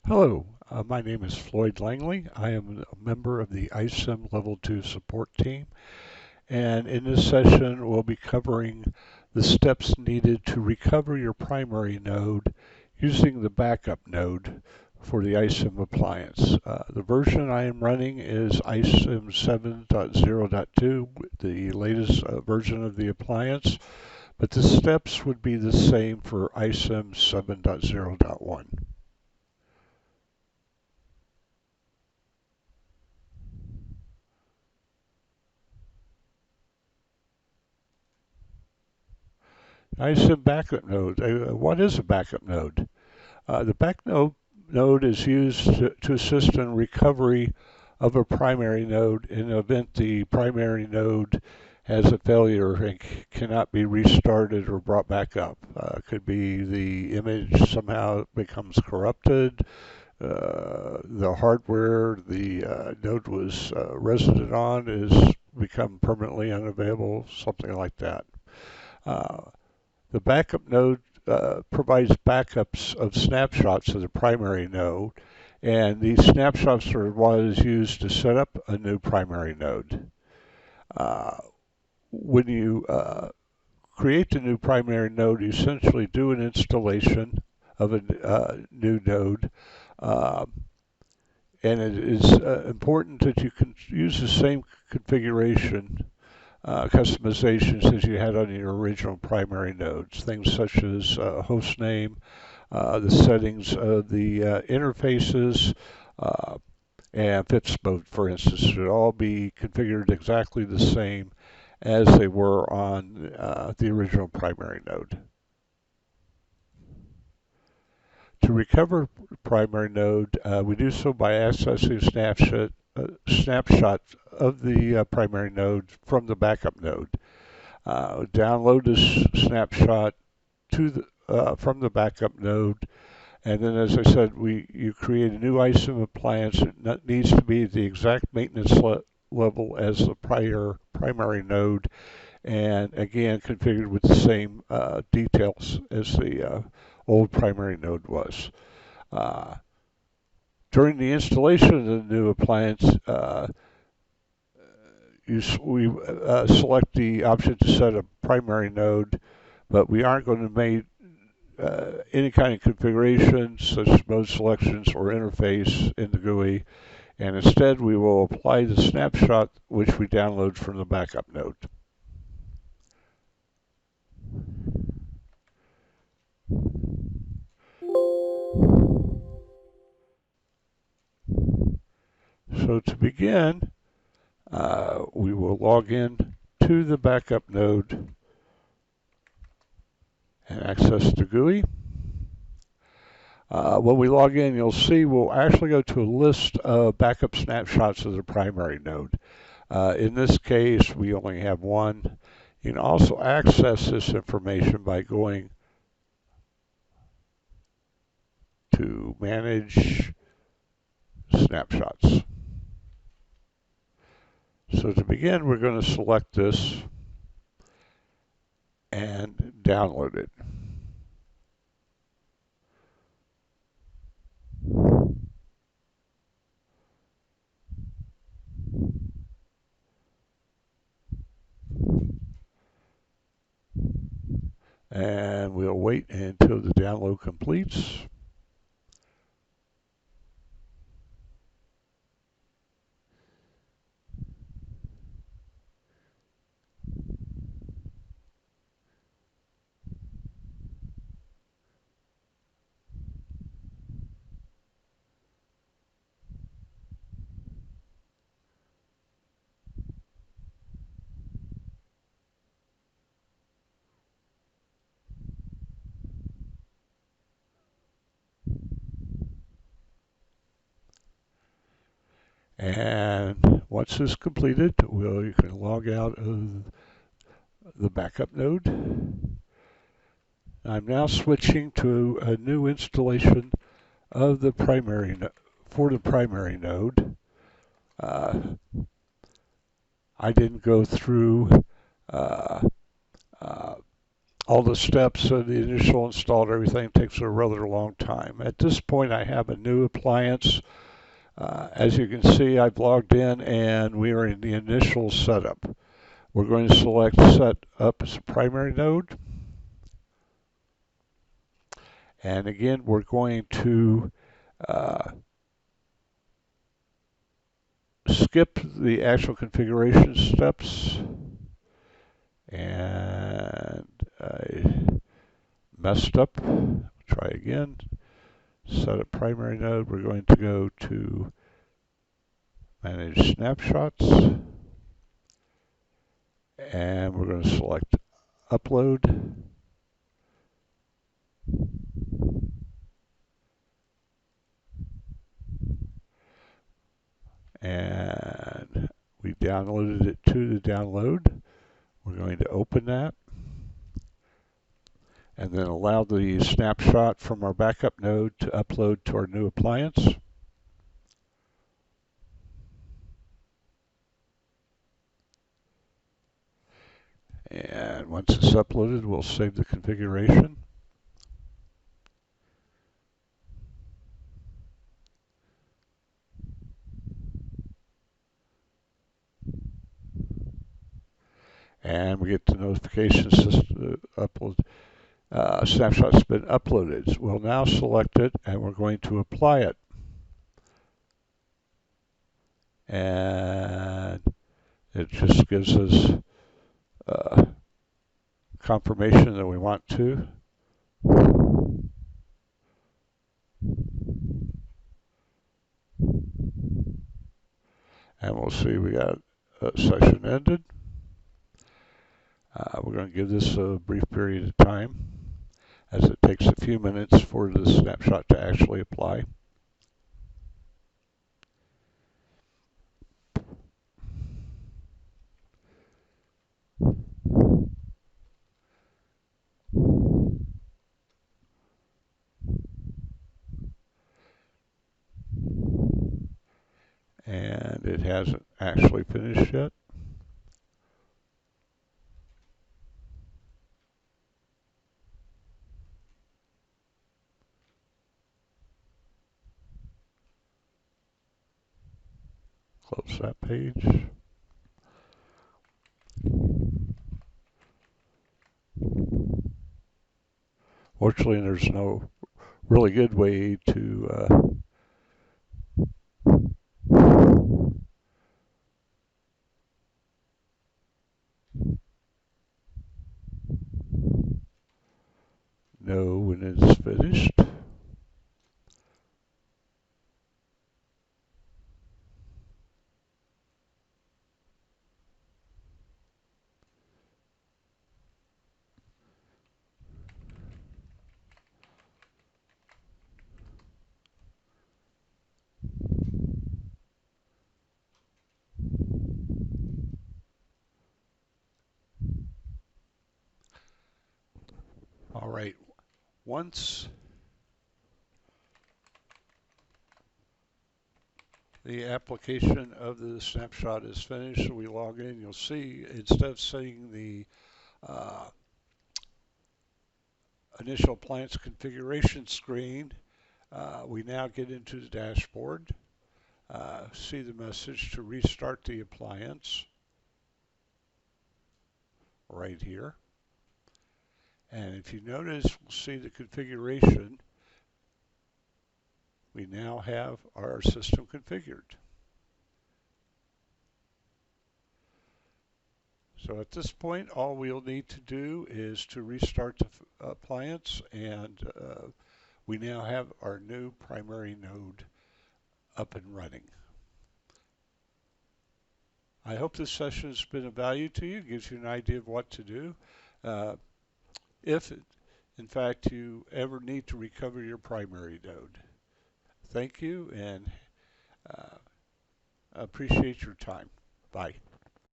Hello, my name is Floyd Langley. I am a member of the ISIM Level 2 support team, and in this session we'll be covering the steps needed to recover your primary node using the backup node for the ISIM appliance. The version I am running is ISIM 7.0.2, the latest version of the appliance, but the steps would be the same for ISIM 7.0.1. ISIM backup node. What is a backup node? The backup node is used to assist in recovery of a primary node in the event the primary node has a failure and cannot be restarted or brought back up. Could be the image somehow becomes corrupted, the hardware the node was resident on is become permanently unavailable, something like that. Uh, the backup node provides backups of snapshots of the primary node, and these snapshots are what is used to set up a new primary node. Uh, when you create the new primary node, you essentially do an installation of a new node, uh, and it is important that you can use the same configuration customizations as you had on your original primary nodes. Things such as host name, the settings of the interfaces, uh, and FIPS mode, for instance, should all be configured exactly the same as they were on the original primary node. To recover primary node, we do so by accessing snapshot of the primary node from the backup node. Download this snapshot to from the backup node, and then, as I said, you create a new ISIM appliance. It needs to be the exact maintenance level as the prior primary node, and again configured with the same details as the old primary node was. Uh, During the installation of the new appliance, we select the option to set a primary node, but we aren't going to make any kind of configuration such as mode selections or interface in the GUI, and instead we will apply the snapshot which we download from the backup node. So to begin, we will log in to the backup node and access the GUI. When we log in, you'll see we'll actually go to a list of backup snapshots of the primary node. In this case, we only have one. You can also access this information by going to Manage Snapshots. So to begin, we're going to select this and download it. And we'll wait until the download completes. And once this is completed, you can log out of the backup node. I'm now switching to a new installation of the primary for the primary node. Uh, I didn't go through uh, uh, all the steps of the initial install and everything takes a rather long time. At this point, I have a new appliance. As you can see, I've logged in and we are in the initial setup. We're going to select set up as a primary node. And again, we're going to skip the actual configuration steps. And I messed up. Try again. Set up primary node. We're going to go to manage snapshots. And we're going to select upload. And we downloaded it to the download. We're going to open that and then allow the snapshot from our backup node to upload to our new appliance. And once it's uploaded, we'll save the configuration. And we get the notification system upload. Snapshot's been uploaded. We'll now select it and we're going to apply it. And it just gives us confirmation that we want to. And we'll see we got session ended. We're going to give this a brief period of time as it takes a few minutes for the snapshot to actually apply. And it hasn't actually finished yet. Close that page. Fortunately, there's no really good way to know when it's finished. All right, once the application of the snapshot is finished, we log in, you'll see instead of seeing the initial appliance configuration screen, we now get into the dashboard, see the message to restart the appliance right here. And if you notice, we'll see the configuration. We now have our system configured. So at this point, all we'll need to do is to restart the appliance, and we now have our new primary node up and running. I hope this session has been of value to you, gives you an idea of what to do. If, in fact, you ever need to recover your primary node. Thank you, and appreciate your time. Bye.